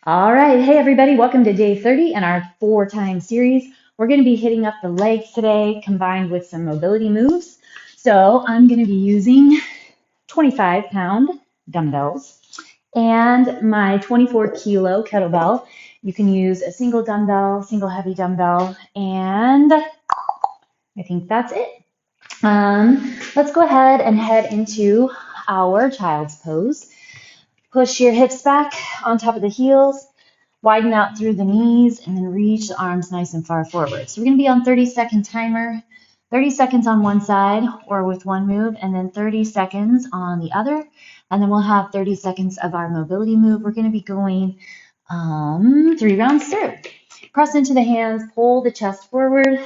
All right, hey everybody, welcome to day 30 in our 4-time series. We're going to be hitting up the legs today combined with some mobility moves. So I'm going to be using 25-pound dumbbells and my 24-kilo kettlebell. You can use a single dumbbell, single heavy dumbbell, and I think that's it. Let's go ahead and head into our child's pose. Push your hips back on top of the heels. Widen out through the knees and then reach the arms nice and far forward. So we're going to be on 30-second timer, 30 seconds on one side or with one move, and then 30 seconds on the other. And then we'll have 30 seconds of our mobility move. We're going to be going 3 rounds through. Press into the hands, pull the chest forward,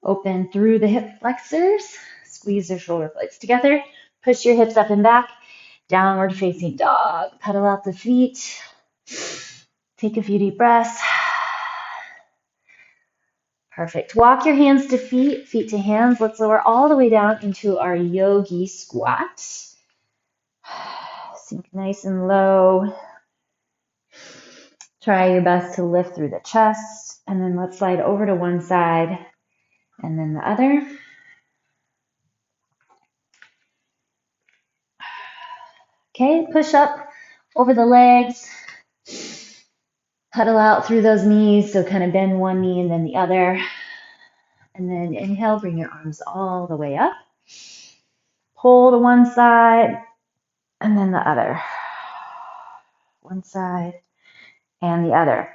open through the hip flexors, squeeze the shoulder blades together, push your hips up and back, downward facing dog, pedal out the feet. Take a few deep breaths. Perfect. Walk your hands to feet, feet to hands. Let's lower all the way down into our Yogi squat. Sink nice and low. Try your best to lift through the chest. And then let's slide over to one side and then the other. Okay, push up over the legs. Pedal out through those knees, so kind of bend one knee and then the other. And then inhale, bring your arms all the way up. Pull to one side and then the other. One side and the other.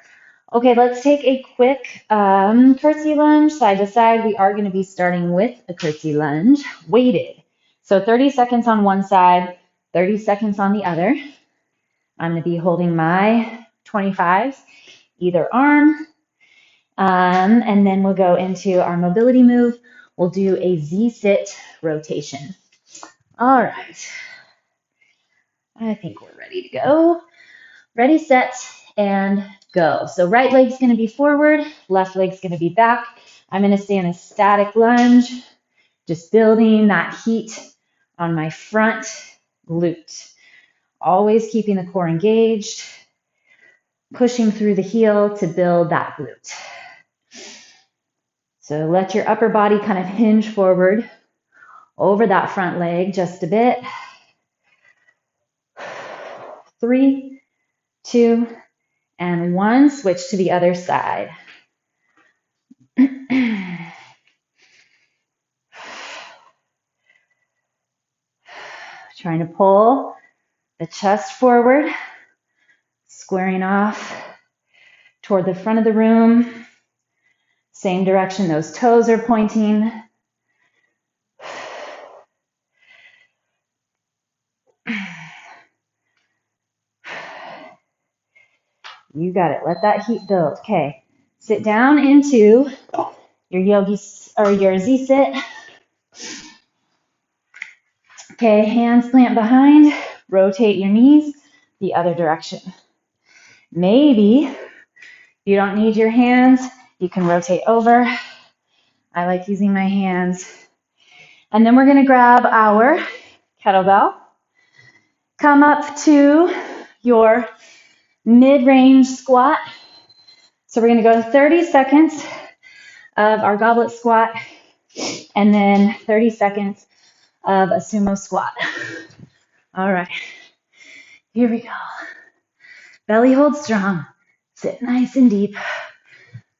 Okay, let's take a quick curtsy lunge, side to side. We are going to be starting with a curtsy lunge, weighted. So 30 seconds on one side, 30 seconds on the other. I'm going to be holding my 25s, either arm. And then we'll go into our mobility move. We'll do a Z-sit rotation. All right. I think we're ready to go. Ready, set, and go. So right leg's going to be forward, left leg's going to be back. I'm going to stay in a static lunge, just building that heat on my front glute. Always keeping the core engaged, pushing through the heel to build that glute. So let your upper body kind of hinge forward over that front leg just a bit. 3, 2, and 1. Switch to the other side. Trying to pull the chest forward, squaring off toward the front of the room. Same direction those toes are pointing. You got it. Let that heat build. Okay. Sit down into your yogi or your Z-sit. Okay, hands plant behind. Rotate your knees the other direction. Maybe you don't need your hands. You can rotate over. I like using my hands. And then we're going to grab our kettlebell. Come up to your mid-range squat. So we're going to go 30 seconds of our goblet squat and then 30 seconds of a sumo squat. All right, here we go. Belly hold strong. Sit nice and deep.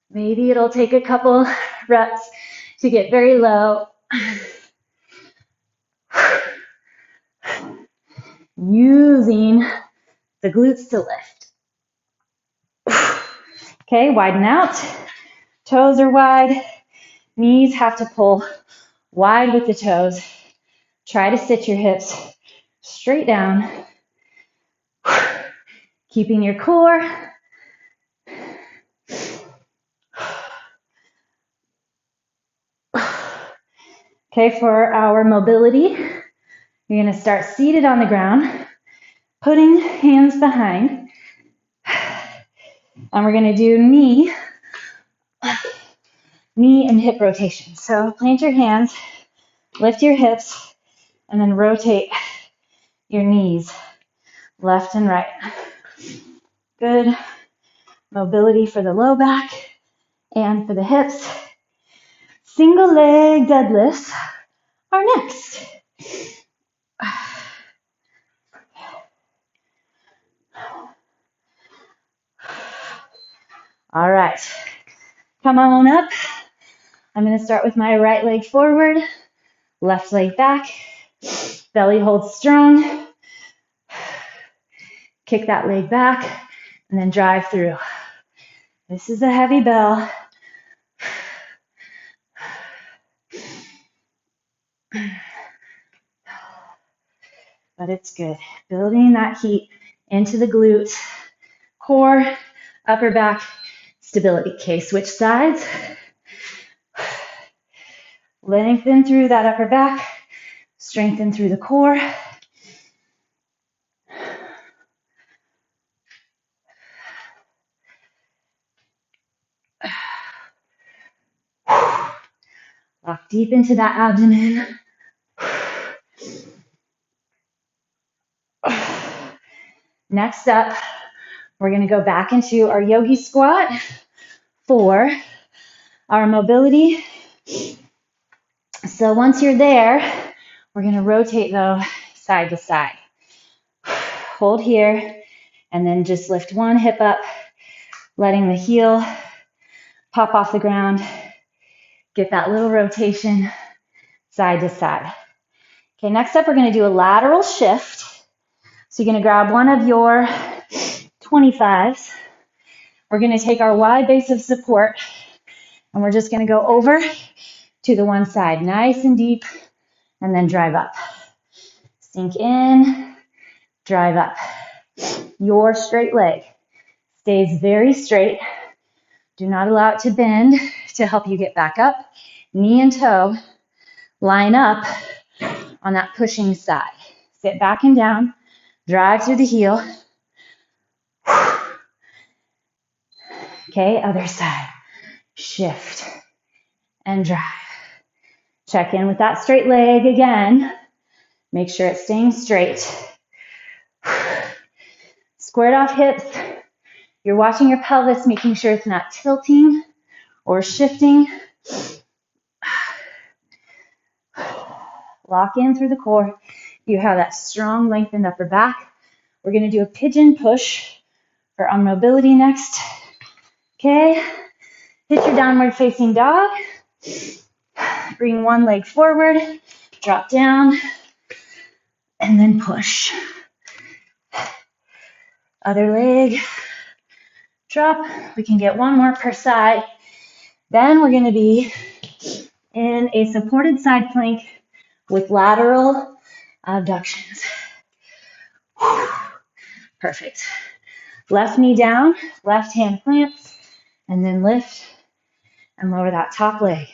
Maybe it'll take a couple reps to get very low. Using the glutes to lift. Okay, widen out. Toes are wide. Knees have to pull wide with the toes. Try to sit your hips straight down. Keeping your core. Okay, for our mobility, you're going to start seated on the ground, putting hands behind. And we're going to do knee and hip rotation. So plant your hands, lift your hips, and then rotate your knees left and right. Good mobility for the low back and for the hips. Single leg deadlifts are next. All right, come on up. I'm going to start with my right leg forward, left leg back, belly holds strong. Kick that leg back and then drive through. This is a heavy bell. But it's good. Building that heat into the glutes, core, upper back, stability. Okay, switch sides. Lengthen through that upper back, strengthen through the core. Lock deep into that abdomen. Next up, we're going to go back into our yogi squat for our mobility. So once you're there, we're going to rotate though side to side. Hold here and then just lift one hip up, letting the heel pop off the ground. Get that little rotation side to side. Okay, next up we're going to do a lateral shift. So you're going to grab one of your 25s. We're going to take our wide base of support and we're just going to go over to the one side, nice and deep, and then drive up. Sink in, drive up. Your straight leg stays very straight. Do not allow it to bend to help you get back up. Knee and toe line up on that pushing side. Sit back and down, drive through the heel. Okay, other side. Shift and drive. Check in with that straight leg again. Make sure it's staying straight. Squared off hips. You're watching your pelvis, making sure it's not tilting or shifting. Lock in through the core. You have that strong lengthened upper back. We're going to do a pigeon push for our mobility next. Okay, hit your downward facing dog. Bring one leg forward, drop down, and then push. Other leg, drop. We can get one more per side. Then we're going to be in a supported side plank with lateral abductions. Perfect. Left knee down, left hand plants, and then lift and lower that top leg.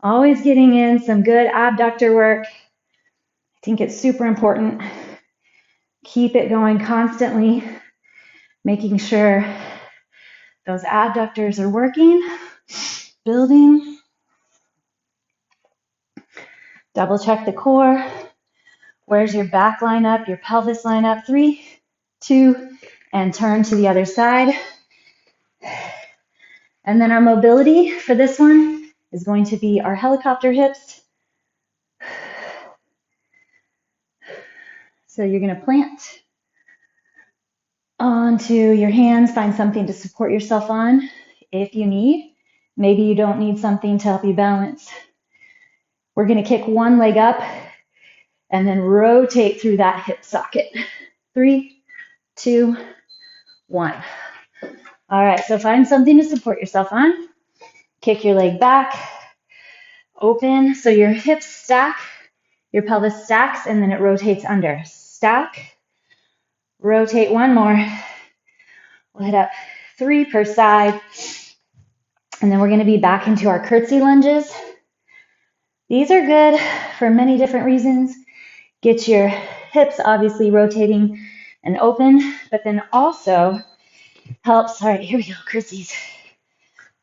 Always getting in some good abductor work. I think it's super important. Keep it going constantly, making sure those abductors are working, building. Double check the core. Where's your back line up, your pelvis line up? 3, 2, and turn to the other side. And then our mobility for this one is going to be our helicopter hips. So you're going to plant onto your hands, find something to support yourself on if you need. Maybe you don't need something to help you balance. We're going to kick one leg up and then rotate through that hip socket. 3, 2, 1. All right, so find something to support yourself on. Kick your leg back, open, so your hips stack, your pelvis stacks, and then it rotates under. Stack, rotate one more. We'll hit up 3 per side. And then we're going to be back into our curtsy lunges. These are good for many different reasons. Get your hips obviously rotating and open, but then also helps, all right, here we go, curtsies.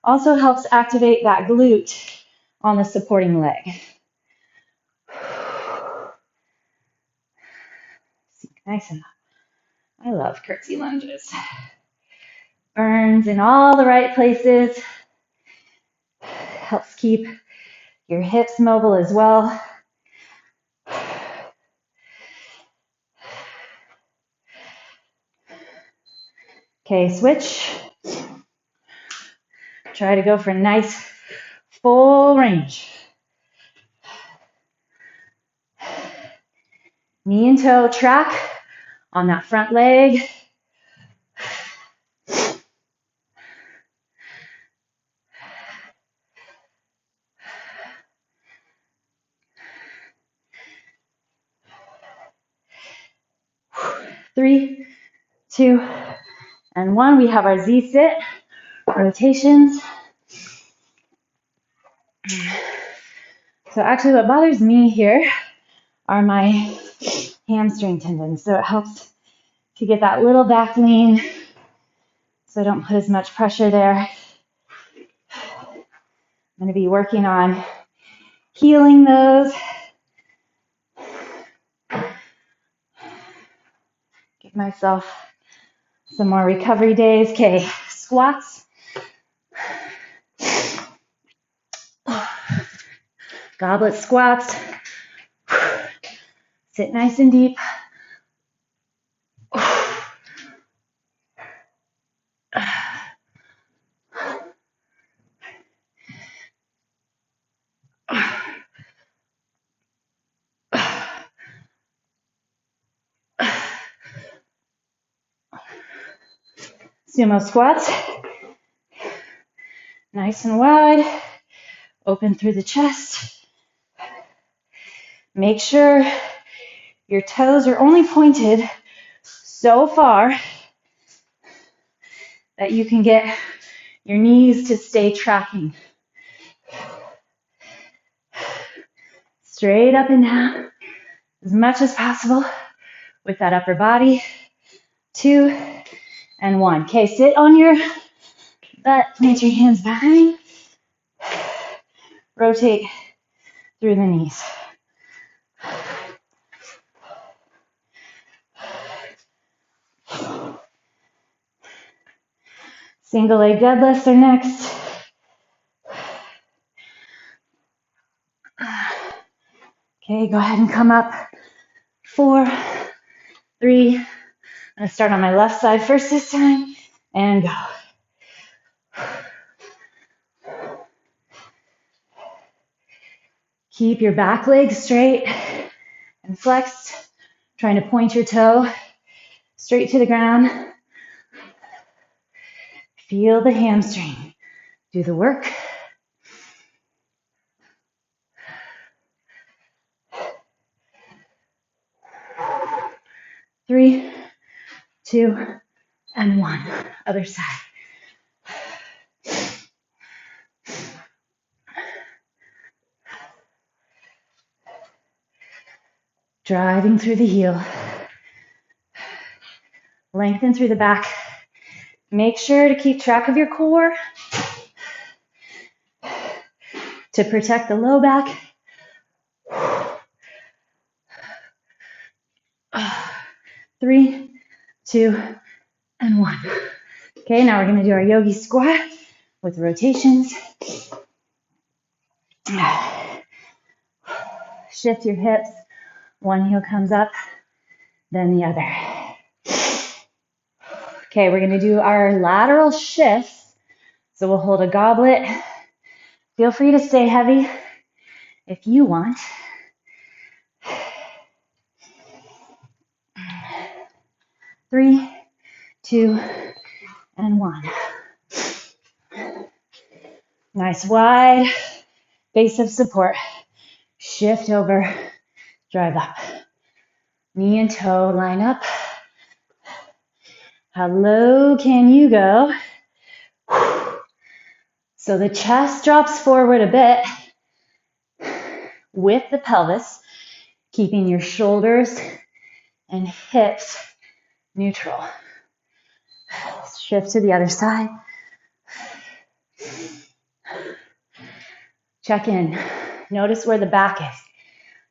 Also helps activate that glute on the supporting leg. Nice enough. I love curtsy lunges. Burns in all the right places. Helps keep your hips mobile as well. Okay, switch. Try to go for a nice full range. Knee and toe track on that front leg. Three, 2, and 1. We have our Z sit rotations. So actually what bothers me here are my hamstring tendons. So it helps to get that little back lean so I don't put as much pressure there. I'm going to be working on healing those. Give myself some more recovery days. Okay, squats. Goblet squats. Sit nice and deep. Sumo squats. Nice and wide. Open through the chest. Make sure your toes are only pointed so far that you can get your knees to stay tracking. Straight up and down as much as possible with that upper body. 2 and 1. Okay, sit on your butt, plant your hands behind. Rotate through the knees. Single leg deadlifts are next. Okay, go ahead and come up. 4, 3. I'm going to start on my left side first this time, and go. Keep your back leg straight and flexed, trying to point your toe straight to the ground. Feel the hamstring. Do the work. Three, 2, and 1. Other side. Driving through the heel. Lengthen through the back. Make sure to keep track of your core to protect the low back. 3, 2, and 1. Okay, now we're going to do our yogi squat with rotations. Shift your hips. One heel comes up, then the other. Okay, we're going to do our lateral shifts. So we'll hold a goblet. Feel free to stay heavy if you want. 3, 2, and 1. Nice wide base of support. Shift over, drive up. Knee and toe line up. How low can you go? So the chest drops forward a bit with the pelvis, keeping your shoulders and hips neutral. Shift to the other side. Check in. Notice where the back is.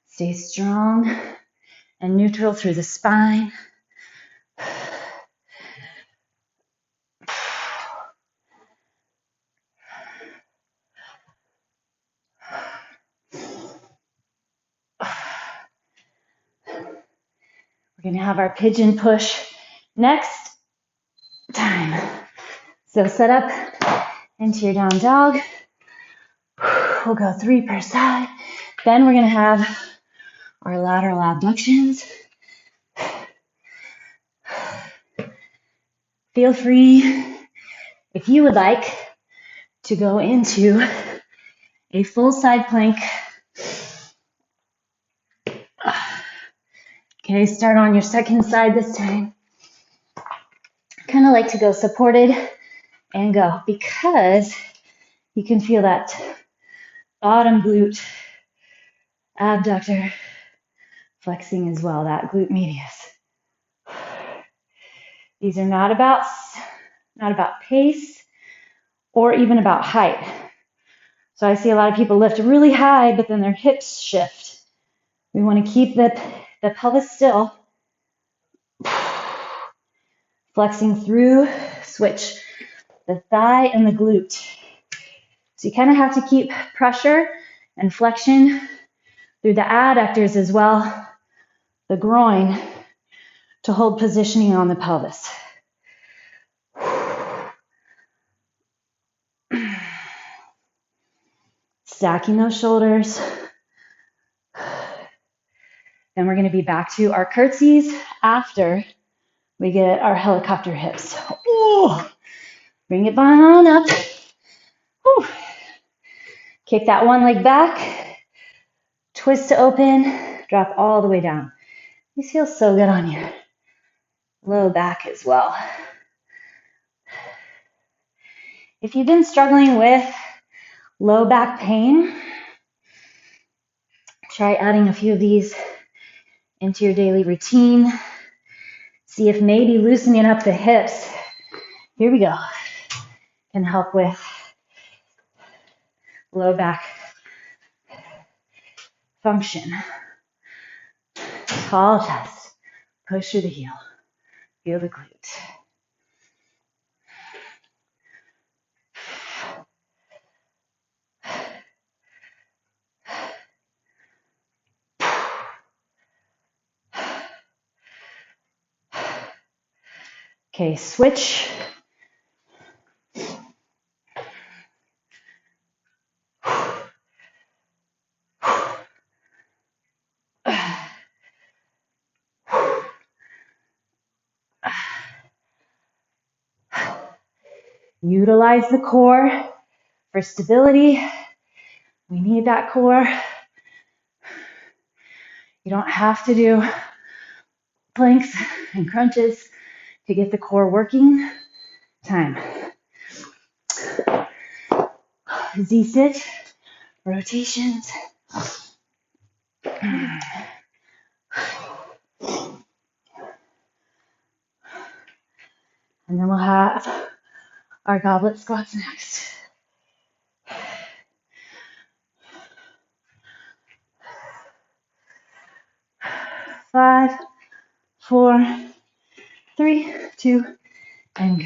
Stay strong and neutral through the spine. We're going to have our pigeon push next time. So set up into your down dog. We'll go 3 per side. Then we're going to have our lateral abductions. Feel free, if you would like, to go into a full side plank. Okay, start on your second side this time. Kind of like to go supported and go, because you can feel that bottom glute abductor flexing as well, that glute medius. These are not about pace or even about height. So I see a lot of people lift really high, but then their hips shift. We want to keep the pelvis still, flexing through, switch the thigh and the glute. So you kind of have to keep pressure and flexion through the adductors as well, the groin, to hold positioning on the pelvis. Stacking those shoulders. Then we're going to be back to our curtsies after we get our helicopter hips. Ooh. Bring it on up. Ooh. Kick that one leg back. Twist to open. Drop all the way down. These feel so good on your low back as well. If you've been struggling with low back pain, try adding a few of these into your daily routine. See if maybe loosening up the hips, here we go, can help with low back function. Tall chest, push through the heel, feel the glute. Okay, switch. Utilize the core for stability. We need that core. You don't have to do planks and crunches to get the core working. Time. Z-sit, rotations. And then we'll have our goblet squats next. 5, 4, 3, 2, and go.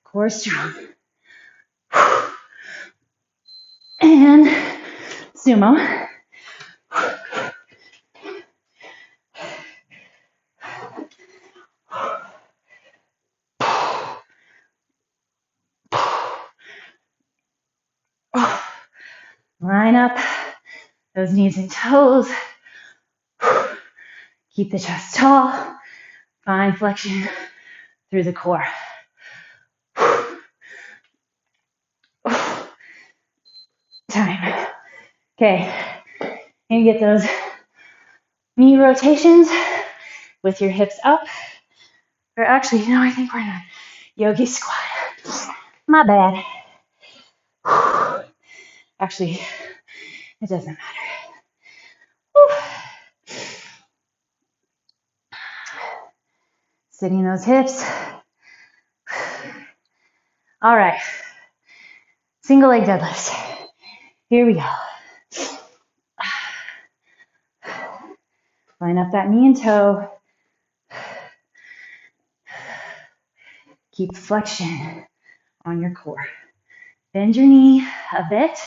Core strong. And sumo. Line up those knees and toes. Keep the chest tall. Find flexion through the core. Time. Okay, and get those knee rotations with your hips up. Or actually, no, I think we're in a yogi squat. My bad. Actually, it doesn't matter. Sitting those hips. All right, single leg deadlifts. Here we go. Line up that knee and toe. Keep flexion on your core. Bend your knee a bit.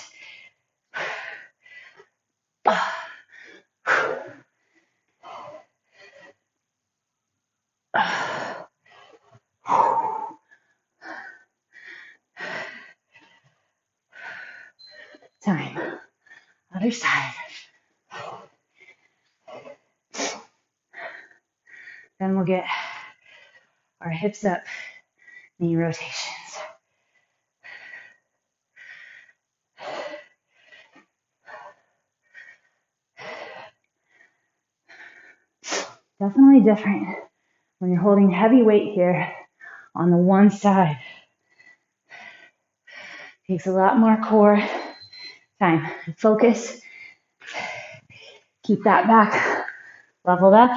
Time. Other side. Then we'll get our hips up, knee rotations. Definitely different when you're holding heavy weight here on the one side. Takes a lot more core time. Focus. Keep that back leveled up.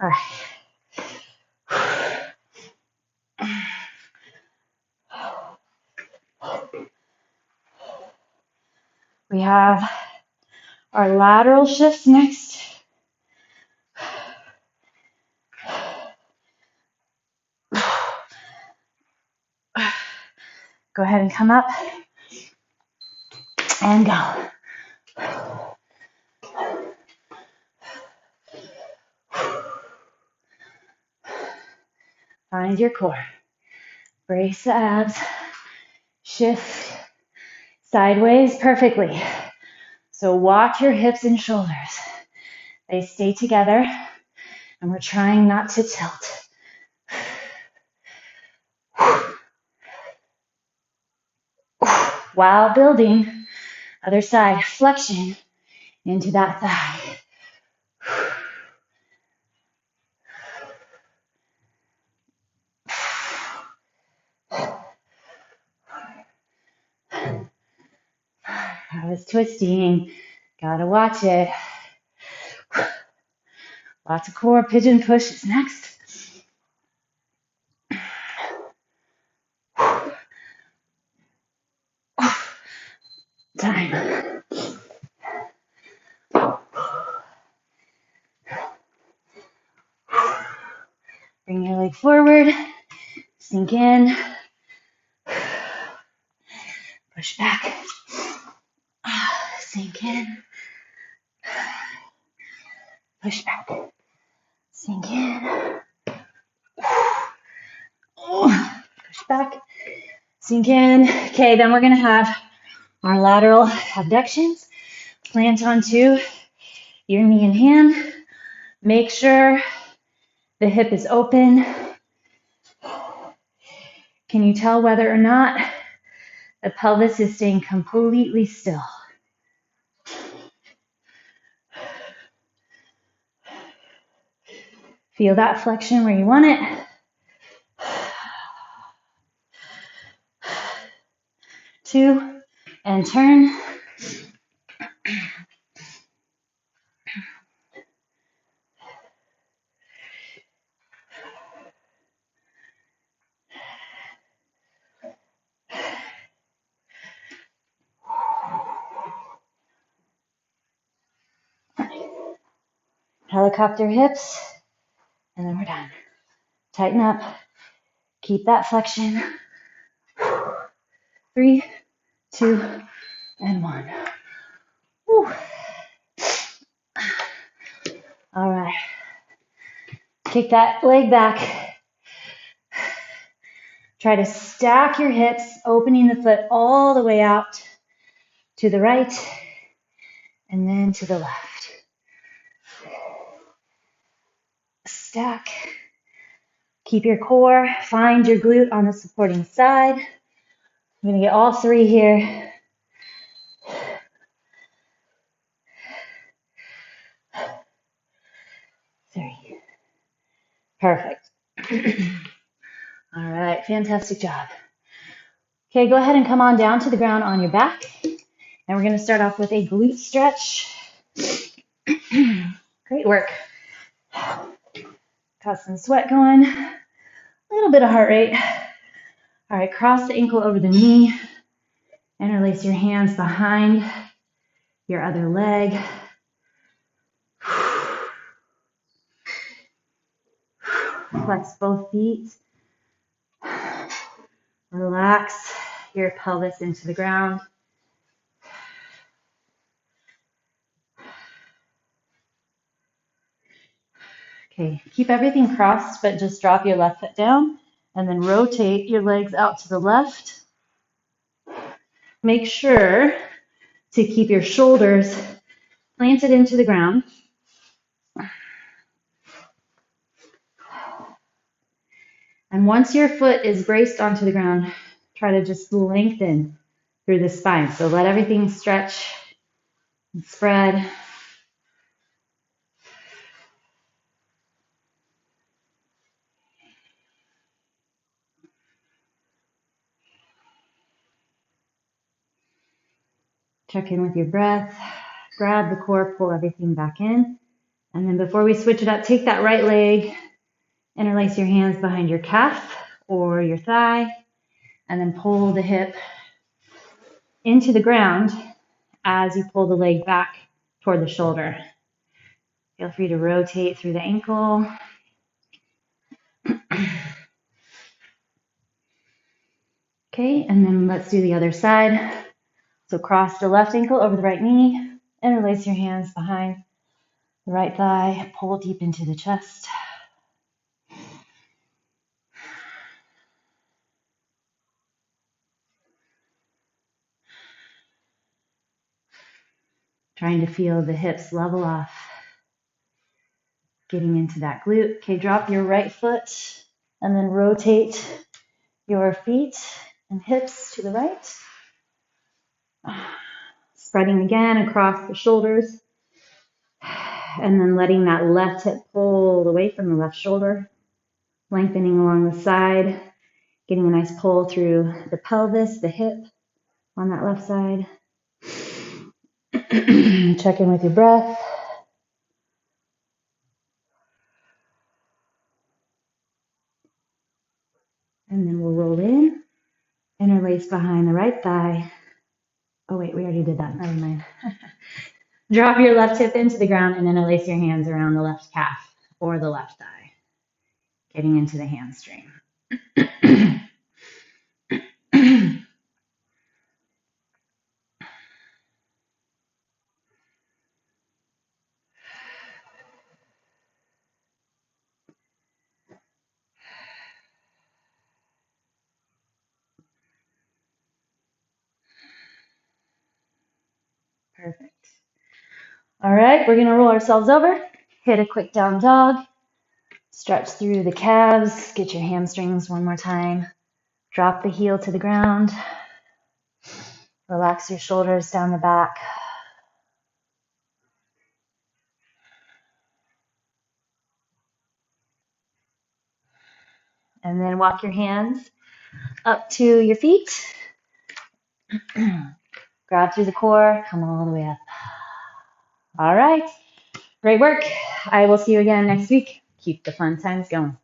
All right. We have our lateral shifts next. Go ahead and come up and go. Find your core. Brace the abs. Shift sideways perfectly. So walk your hips and shoulders. They stay together, and we're trying not to tilt. While building, other side, flexion into that thigh. I was twisting. Gotta watch it. Lots of core. Pigeon push is next. Time. Bring your leg forward. Sink in. Push back. Sink in. Push back. Sink in. Push back. Sink in. Okay, then we're going to have our lateral abductions. Plant onto your knee and hand. Make sure the hip is open. Can you tell whether or not the pelvis is staying completely still? Feel that flexion where you want it. Two, and turn. Helicopter hips, and then we're done. Tighten up. Keep that flexion. 3, 2, and 1. Whew. All right. Kick that leg back. Try to stack your hips, opening the foot all the way out to the right and then to the left. Stack. Keep your core. Find your glute on the supporting side. I'm going to get all three here. Three. Perfect. All right, fantastic job. Okay, go ahead and come on down to the ground on your back. And we're going to start off with a glute stretch. Great work. Got some sweat going. A little bit of heart rate. All right, cross the ankle over the knee. Interlace your hands behind your other leg. Flex both feet. Relax your pelvis into the ground. Okay, keep everything crossed, but just drop your left foot down and then rotate your legs out to the left. Make sure to keep your shoulders planted into the ground. And once your foot is braced onto the ground, try to just lengthen through the spine. So let everything stretch and spread. Check in with your breath. Grab the core, pull everything back in. And then before we switch it up, take that right leg, interlace your hands behind your calf or your thigh, and then pull the hip into the ground as you pull the leg back toward the shoulder. Feel free to rotate through the ankle. Okay, and then let's do the other side. So cross the left ankle over the right knee, interlace your hands behind the right thigh, pull deep into the chest. Trying to feel the hips level off, getting into that glute. Okay, drop your right foot and then rotate your feet and hips to the right. Spreading again across the shoulders. And then letting that left hip pull away from the left shoulder. Lengthening along the side. Getting a nice pull through the pelvis, the hip on that left side. Check in with your breath. And then we'll roll in. Interlace behind the right thigh. Oh wait, we already did that. Never mind. Drop your left hip into the ground and interlace your hands around the left calf or the left thigh. Getting into the hamstring. Perfect. All right, we're going to roll ourselves over. Hit a quick down dog. Stretch through the calves. Get your hamstrings one more time. Drop the heel to the ground. Relax your shoulders down the back. And then walk your hands up to your feet. Grab through the core. Come all the way up. All right. Great work. I will see you again next week. Keep the fun times going.